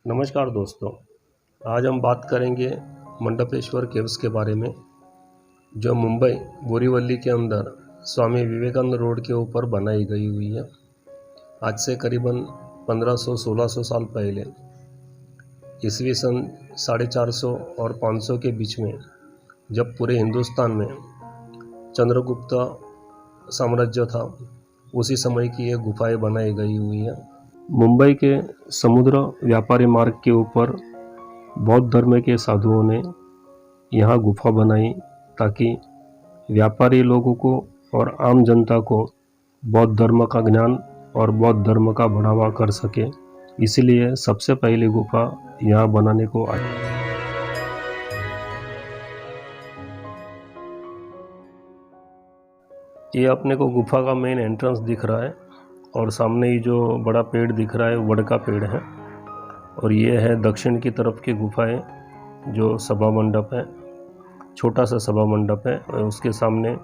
नमस्कार दोस्तों। आज हम बात करेंगे मंडपेश्वर केव्स के बारे में, जो मुंबई बोरीवली के अंदर स्वामी विवेकानंद रोड के ऊपर बनाई गई हुई है। आज से करीबन 1500-1600 साल पहले, ईस्वी सन 450 और 500 के बीच में, जब पूरे हिंदुस्तान में चंद्रगुप्त साम्राज्य था, उसी समय की ये गुफाएं बनाई गई हुई है। मुंबई के समुद्र व्यापारी मार्ग के ऊपर बौद्ध धर्म के साधुओं ने यहाँ गुफा बनाई ताकि व्यापारी लोगों को और आम जनता को बौद्ध धर्म का ज्ञान और बौद्ध धर्म का बढ़ावा कर सके। इसलिए सबसे पहली गुफा यहाँ बनाने को आई। ये अपने को गुफा का मेन एंट्रेंस दिख रहा है और सामने ही जो बड़ा पेड़ दिख रहा है वड का पेड़ है। और ये है दक्षिण की तरफ की गुफाएं, जो सभा मंडप है, छोटा सा सभा मंडप है और उसके सामने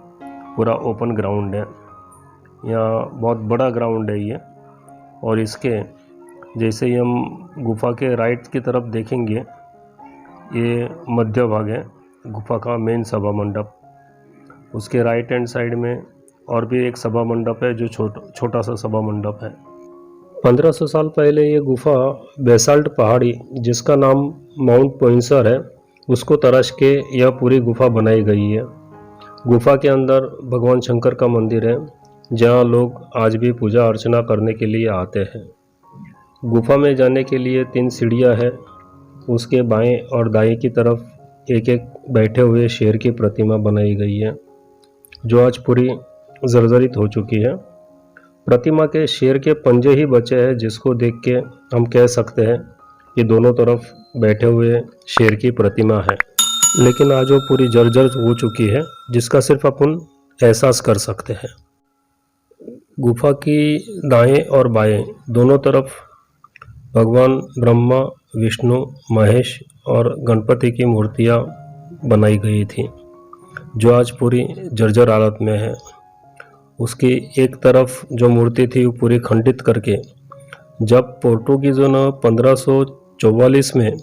पूरा ओपन ग्राउंड है। यहाँ बहुत बड़ा ग्राउंड है ये। और इसके जैसे ही हम गुफा के राइट की तरफ देखेंगे, ये मध्य भाग है गुफा का मेन सभा मंडप। उसके राइट हैंड साइड में और भी एक सभा मंडप है, जो छोटा सा सभा मंडप है। 1500 साल पहले ये गुफा बेसाल्ट पहाड़ी, जिसका नाम माउंट पोइंसर है, उसको तराश के यह पूरी गुफा बनाई गई है। गुफा के अंदर भगवान शंकर का मंदिर है, जहाँ लोग आज भी पूजा अर्चना करने के लिए आते हैं। गुफा में जाने के लिए 3 सीढ़ियाँ हैं। उसके बाएं और दाएं की तरफ एक एक बैठे हुए शेर की प्रतिमा बनाई गई है, जो आज पूरी जर्जरित हो चुकी है। प्रतिमा के शेर के पंजे ही बचे हैं, जिसको देख के हम कह सकते हैं कि दोनों तरफ बैठे हुए शेर की प्रतिमा है। लेकिन आज वो पूरी जर्जर हो चुकी है, जिसका सिर्फ अपन एहसास कर सकते हैं। गुफा की दाएं और बाएं दोनों तरफ भगवान ब्रह्मा, विष्णु, महेश और गणपति की मूर्तियां बनाई गई थी, जो आज पूरी जर्जर हालत में है। उसकी एक तरफ जो मूर्ति थी वो पूरी खंडित करके, जब पोर्टुगीज़ों ने 1544 में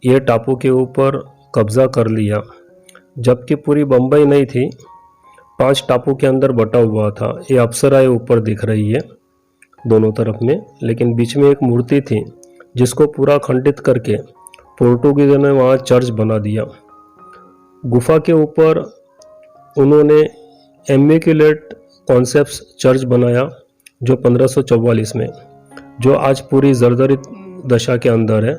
ये टापू के ऊपर कब्ज़ा कर लिया, जबकि पूरी बम्बई नहीं थी, 5 टापू के अंदर बटा हुआ था। ये अप्सराएं ऊपर दिख रही है दोनों तरफ में, लेकिन बीच में एक मूर्ति थी जिसको पूरा खंडित करके पोर्टुगीज़ों ने वहाँ चर्च बना दिया। गुफा के ऊपर उन्होंने इमैक्युलेट कॉन्सेप्ट्स चर्च बनाया, जो 1544 में, जो आज पूरी जर्जरित दशा के अंदर है।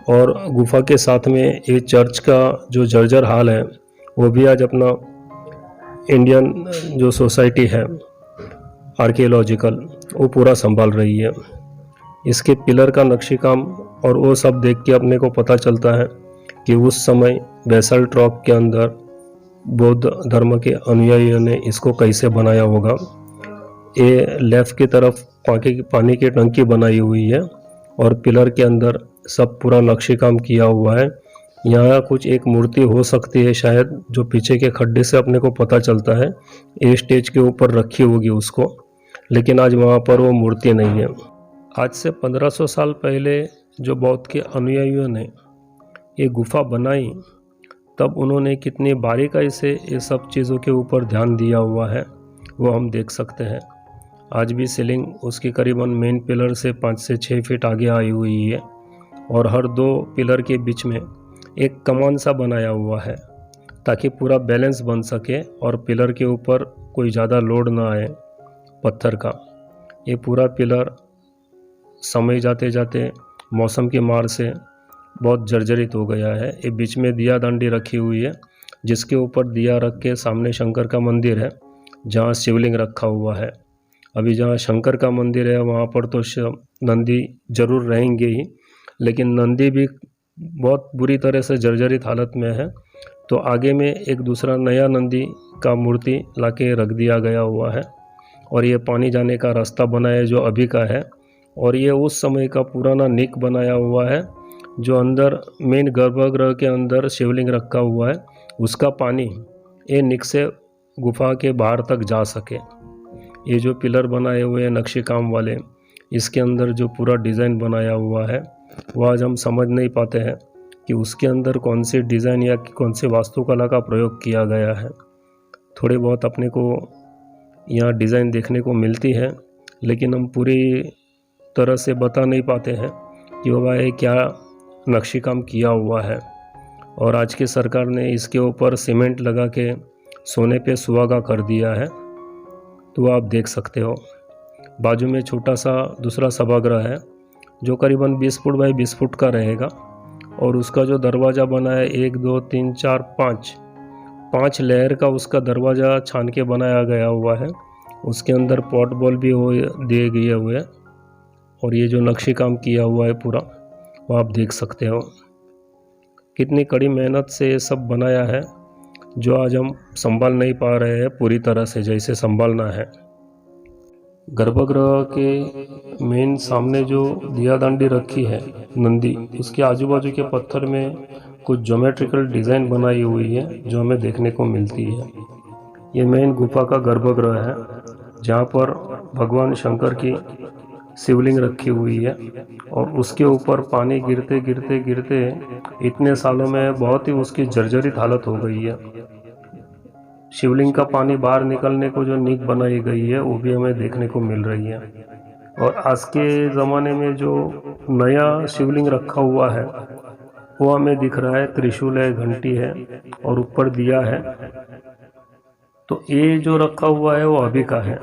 और गुफा के साथ में ये चर्च का जो जर्जर हाल है, वो भी आज अपना इंडियन जो सोसाइटी है आर्कियोलॉजिकल, वो पूरा संभाल रही है। इसके पिलर का नक्शी काम और वो सब देख के अपने को पता चलता है कि उस समय बेसाल्ट रॉक के अंदर बौद्ध धर्म के अनुयायियों ने इसको कैसे बनाया होगा। ये लेफ्ट की तरफ पानी की टंकी बनाई हुई है और पिलर के अंदर सब पूरा नक्शी काम किया हुआ है। यहाँ कुछ एक मूर्ति हो सकती है शायद, जो पीछे के खड्डे से अपने को पता चलता है ये स्टेज के ऊपर रखी होगी उसको, लेकिन आज वहाँ पर वो मूर्ति नहीं है। आज से 1500 साल पहले जो बौद्ध के अनुयायियों ने ये गुफा बनाई, तब उन्होंने कितनी बारीकाई से ये सब चीज़ों के ऊपर ध्यान दिया हुआ है, वो हम देख सकते हैं। आज भी सीलिंग उसकी करीबन मेन पिलर से 5 से 6 फीट आगे आई हुई है और हर 2 पिलर के बीच में एक कमान सा बनाया हुआ है, ताकि पूरा बैलेंस बन सके और पिलर के ऊपर कोई ज़्यादा लोड ना आए पत्थर का। ये पूरा पिलर समय जाते जाते मौसम की मार से बहुत जर्जरित हो गया है। ये बीच में दिया दांडी रखी हुई है, जिसके ऊपर दिया रख के सामने शंकर का मंदिर है, जहाँ शिवलिंग रखा हुआ है। अभी जहाँ शंकर का मंदिर है वहाँ पर तो नंदी जरूर रहेंगे ही, लेकिन नंदी भी बहुत बुरी तरह से जर्जरित हालत में है। तो आगे में एक दूसरा नया नंदी का मूर्ति लाके रख दिया गया हुआ है और ये पानी जाने का रास्ता बना है, जो अभी का है। और ये उस समय का पुराना निक बनाया हुआ है, जो अंदर मेन गर्भगृह के अंदर शिवलिंग रखा हुआ है, उसका पानी ये निक से गुफा के बाहर तक जा सके। ये जो पिलर बनाए हुए हैं नक्शे काम वाले, इसके अंदर जो पूरा डिज़ाइन बनाया हुआ है, वो आज हम समझ नहीं पाते हैं कि उसके अंदर कौन से डिज़ाइन या कौन से वास्तुकला का प्रयोग किया गया है। थोड़े बहुत अपने को यहाँ डिज़ाइन देखने को मिलती है, लेकिन हम पूरी तरह से बता नहीं पाते हैं कि वह ये क्या नक्शी काम किया हुआ है। और आज की सरकार ने इसके ऊपर सीमेंट लगा के सोने पे सुहागा कर दिया है, तो आप देख सकते हो। बाजू में छोटा सा दूसरा सभागृह है जो करीबन 20 फुट बाई 20 फुट का रहेगा, और उसका जो दरवाज़ा बना है 1 2 3 4 5 लेयर का उसका दरवाज़ा छान के बनाया गया हुआ है। उसके अंदर पॉट बॉल भी हो दिए गए हुए हैं, और ये जो नक्शी काम किया हुआ है पूरा, वो आप देख सकते हो। कितनी कड़ी मेहनत से ये सब बनाया है, जो आज हम संभाल नहीं पा रहे हैं पूरी तरह से जैसे संभालना है। गर्भगृह के मेन सामने जो दिया दांडी रखी है नंदी, उसके आजू बाजू के पत्थर में कुछ ज्योमेट्रिकल डिज़ाइन बनाई हुई है जो हमें देखने को मिलती है। ये मेन गुफा का गर्भगृह है जहाँ पर भगवान शंकर की शिवलिंग रखी हुई है, और उसके ऊपर पानी गिरते गिरते गिरते इतने सालों में बहुत ही उसकी जर्जरित हालत हो गई है। शिवलिंग का पानी बाहर निकलने को जो नीक बनाई गई है वो भी हमें देखने को मिल रही है। और आज के ज़माने में जो नया शिवलिंग रखा हुआ है वो हमें दिख रहा है, त्रिशूल है, घंटी है और ऊपर दिया है। तो ये जो रखा हुआ है वो अभी का है।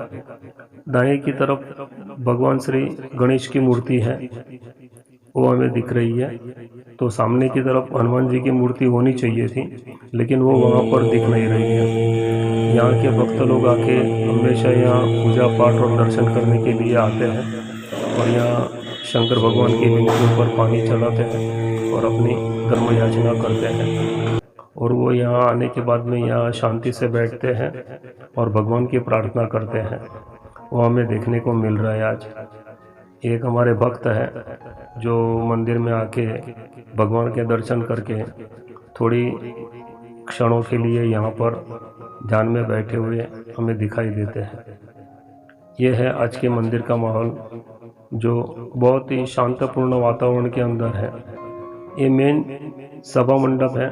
दाएं की तरफ भगवान श्री गणेश की मूर्ति है, वो हमें दिख रही है। तो सामने की तरफ हनुमान जी की मूर्ति होनी चाहिए थी, लेकिन वो वहाँ पर दिख नहीं रही है। यहाँ के भक्त लोग आके हमेशा यहाँ पूजा पाठ और दर्शन करने के लिए आते हैं, और यहाँ शंकर भगवान की लिंग के ऊपर पानी चलाते हैं और अपनी धर्म याचना करते हैं। और वो यहाँ आने के बाद में यहाँ शांति से बैठते हैं और भगवान की प्रार्थना करते हैं। वो हमें देखने को मिल रहा है आज। एक हमारे भक्त है जो मंदिर में आके भगवान के दर्शन करके थोड़ी क्षणों के लिए यहाँ पर ध्यान में बैठे हुए हमें दिखाई देते हैं। ये है आज के मंदिर का माहौल, जो बहुत ही शांतपूर्ण वातावरण के अंदर है। ये मेन सभा मंडप है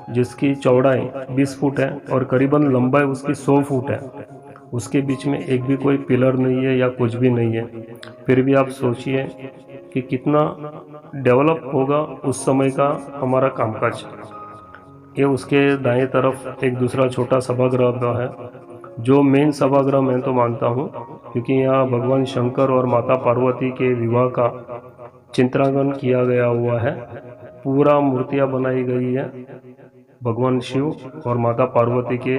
जिसकी चौड़ाई 20 फुट है और करीबन लंबाई उसकी 100 फुट है। उसके बीच में एक भी कोई पिलर नहीं है या कुछ भी नहीं है। फिर भी आप सोचिए कि कितना डेवलप होगा उस समय का हमारा कामकाज। ये उसके दाएं तरफ एक दूसरा छोटा सभागृह है, जो मेन सभागृह मैं तो मानता हूँ, क्योंकि यहाँ भगवान शंकर और माता पार्वती के विवाह का चित्रांकन किया गया हुआ है। पूरा मूर्तियाँ बनाई गई है भगवान शिव और माता पार्वती के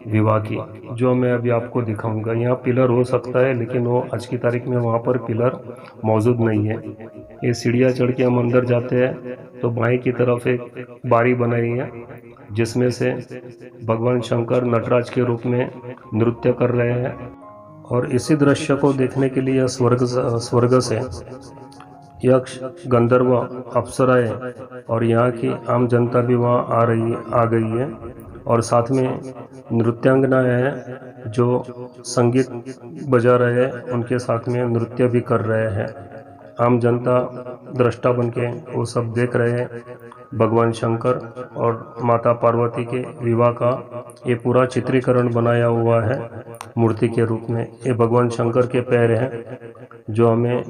विवाह की, जो मैं अभी आपको दिखाऊंगा। यहाँ पिलर हो सकता है, लेकिन वो आज की तारीख में वहाँ पर पिलर मौजूद नहीं है। ये सीढ़ियाँ चढ़ के हम अंदर जाते हैं तो बाएं की तरफ एक बारी बनाई है, जिसमें से भगवान शंकर नटराज के रूप में नृत्य कर रहे हैं। और इसी दृश्य को देखने के लिए स्वर्ग से यक्ष, गंधर्व, अप्सराएं और यहाँ की आम जनता भी वहाँ आ गई है। और साथ में नृत्यांगनाएं हैं जो संगीत बजा रहे हैं, उनके साथ में नृत्य भी कर रहे हैं। आम जनता दृष्टा बन के वो सब देख रहे हैं। भगवान शंकर और माता पार्वती के विवाह का ये पूरा चित्रीकरण बनाया हुआ है मूर्ति के रूप में। ये भगवान शंकर के पैर हैं जो हमें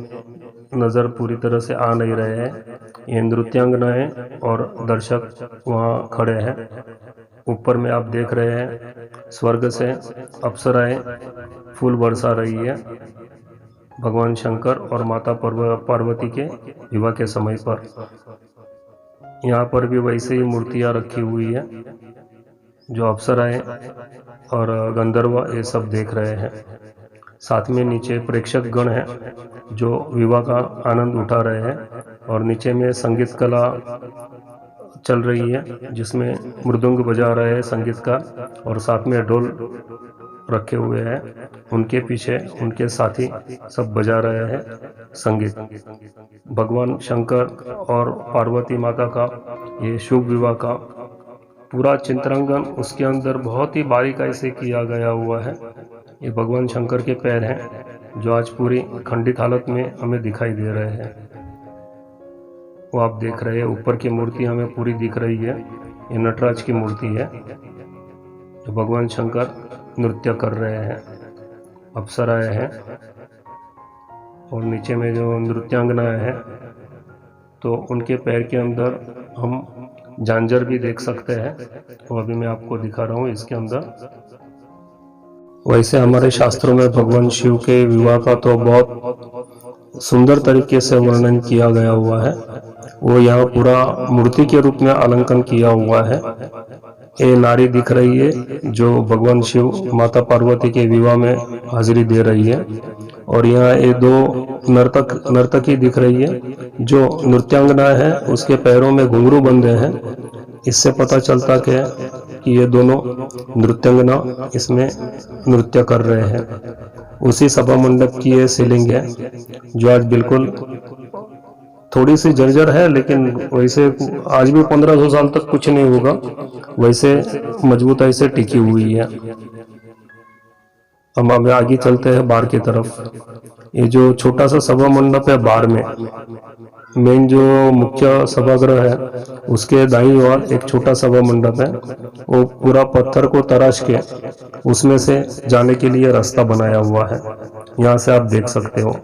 नज़र पूरी तरह से आ नहीं रहे हैं। ये नृत्यांगनाएं और दर्शक वहाँ खड़े हैं। ऊपर में आप देख रहे हैं स्वर्ग से अप्सराएं फूल बरसा रही है भगवान शंकर और माता पार्वती के विवाह के समय पर। यहाँ पर भी वैसे ही मूर्तियाँ रखी हुई है, जो अप्सराएं और गंधर्व ये सब देख रहे हैं। साथ में नीचे प्रेक्षक गण हैं जो विवाह का आनंद उठा रहे हैं, और नीचे में संगीत कला चल रही है जिसमें मृदंग बजा रहे हैं संगीतकार, और साथ में ढोल रखे हुए हैं। उनके पीछे उनके साथी सब बजा रहे हैं संगीत। भगवान शंकर और पार्वती माता का ये शुभ विवाह का पूरा चित्रांकन उसके अंदर बहुत ही बारीकाई से किया गया हुआ है। ये भगवान शंकर के पैर हैं जो आज पूरी खंडित हालत में हमें दिखाई दे रहे हैं। वो आप देख रहे हैं। ऊपर की मूर्ति हमें पूरी दिख रही है, ये नटराज की मूर्ति है जो भगवान शंकर नृत्य कर रहे हैं, अप्सराएं हैं। और नीचे में जो नृत्यांगनाएं हैं तो उनके पैर के अंदर हम झांझर भी देख सकते हैं, वो अभी मैं आपको दिखा रहा हूँ इसके अंदर। वैसे हमारे शास्त्रों में भगवान शिव के विवाह का तो बहुत सुंदर तरीके से वर्णन किया गया हुआ है। वो यहाँ पूरा मूर्ति के रूप में अलंकरण किया हुआ है। ये नारी दिख रही है जो भगवान शिव माता पार्वती के विवाह में हाजिरी दे रही है। और यहाँ ये दो नर्तकी दिख रही है जो नृत्यांगना है, उसके पैरों में घुंघरू बंधे हैं। इससे पता चलता कि ये दोनों नृत्यांगना इसमें नृत्य कर रहे हैं। उसी सभा मंडप की ये सीलिंग है जो आज बिल्कुल थोड़ी सी जर्जर है, लेकिन वैसे आज भी 1500 साल तक कुछ नहीं होगा, वैसे मजबूताई से टिकी हुई है। हम अब आगे चलते हैं बाहर की तरफ। ये जो छोटा सा सभा मंडप है बाहर में, मेन जो मुख्य सभागृह है उसके दाईं ओर एक छोटा सभा मंडप है। वो पूरा पत्थर को तराश के उसमें से जाने के लिए रास्ता बनाया हुआ है, यहाँ से आप देख सकते हो।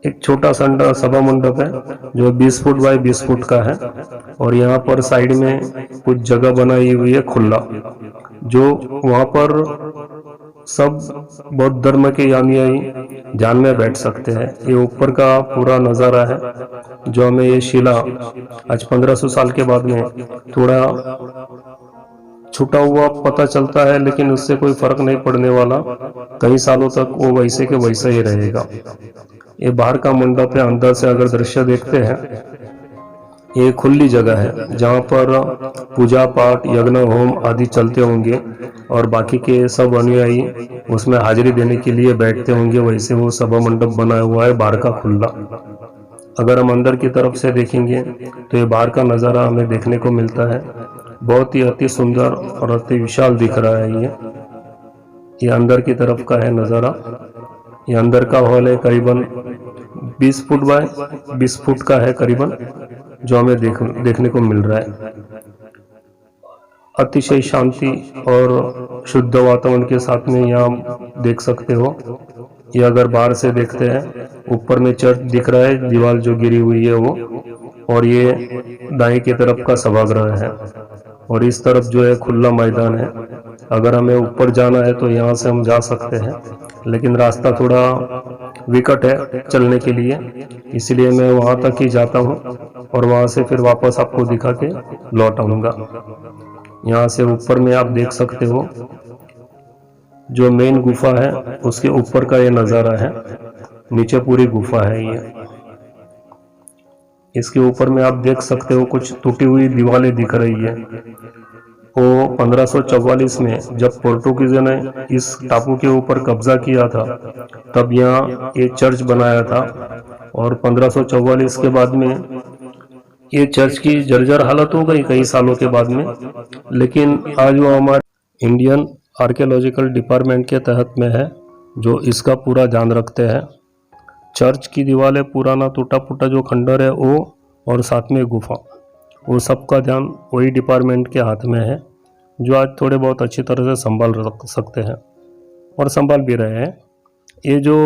एक छोटा सा सभा मंडप है जो 20 फुट बाय 20 फुट का है। और यहाँ पर साइड में कुछ जगह बनाई हुई है खुला, जो वहाँ पर सब बौद्ध धर्म के अनुयायी ध्यान में बैठ सकते हैं। ये ऊपर का पूरा नज़ारा है जो हमें ये शिला आज 1500 साल के बाद में थोड़ा छूटा हुआ पता चलता है, लेकिन उससे कोई फर्क नहीं पड़ने वाला, कई सालों तक वो वैसे के वैसा ही रहेगा। ये बाहर का मंडप है। अंदर से अगर दृश्य देखते हैं, ये खुली जगह है जहाँ पर पूजा पाठ यज्ञ होम आदि चलते होंगे और बाकी के सब अनुयायी उसमें हाजिरी देने के लिए बैठते होंगे। वैसे वो सभा मंडप बना हुआ है बाहर का खुला। अगर हम अंदर की तरफ से देखेंगे तो ये बाहर का नज़ारा हमें देखने को मिलता है। बहुत ही अति सुंदर और अति विशाल दिख रहा है। ये अंदर की तरफ का है नज़ारा। ये अंदर का हॉल है, करीबन 20 फुट बाय 20 फुट का है करीबन, जो हमें देखने को मिल रहा है। अतिशय शांति और शुद्ध वातावरण के साथ में यहाँ देख सकते हो। ये अगर बाहर से देखते हैं, ऊपर में चर्च दिख रहा है, दीवार जो गिरी हुई है वो, और ये दाएं की तरफ का सभागृह है। और इस तरफ जो है खुला मैदान है। अगर हमें ऊपर जाना है तो यहाँ से हम जा सकते हैं, लेकिन रास्ता थोड़ा विकट है चलने के लिए, इसलिए मैं वहाँ तक ही जाता हूँ और वहाँ से फिर वापस आपको दिखा के लौट आऊँगा। यहाँ से ऊपर में आप देख सकते हो जो मेन गुफा है उसके ऊपर का ये नज़ारा है। नीचे पूरी गुफा है ये। इसके ऊपर में आप देख सकते हो कुछ टूटी हुई दीवारें दिख रही है। वो 1544 में जब पोर्टुगीजों ने इस टापू के ऊपर कब्जा किया था, तब यहाँ ये चर्च बनाया था। और 1544 के बाद में ये चर्च की जर्जर हालत हो गई कई सालों के बाद में, लेकिन आज वो हमारे इंडियन आर्कियोलॉजिकल डिपार्टमेंट के तहत में है, जो इसका पूरा ध्यान रखते हैं। चर्च की दीवारें, पुराना टूटा फूटा जो खंडर है वो, और साथ में गुफा, वो सब का ध्यान वही डिपार्टमेंट के हाथ में है, जो आज थोड़े बहुत अच्छी तरह से संभाल रख सकते हैं और संभाल भी रहे हैं। ये जो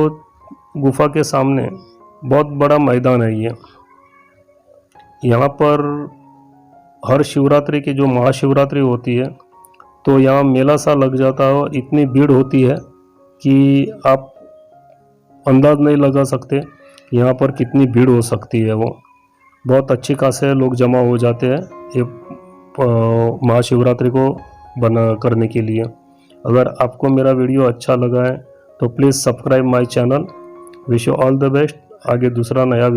गुफा के सामने बहुत बड़ा मैदान है ये। यहाँ पर हर शिवरात्रि की जो महाशिवरात्रि होती है तो यहाँ मेला सा लग जाता है और इतनी भीड़ होती है कि आप अंदाज नहीं लगा सकते यहाँ पर कितनी भीड़ हो सकती है। वो बहुत अच्छी खासे लोग जमा हो जाते हैं ये महाशिवरात्रि को बना करने के लिए। अगर आपको मेरा वीडियो अच्छा लगा है तो please subscribe my channel. Wish you all the best. आगे दूसरा नया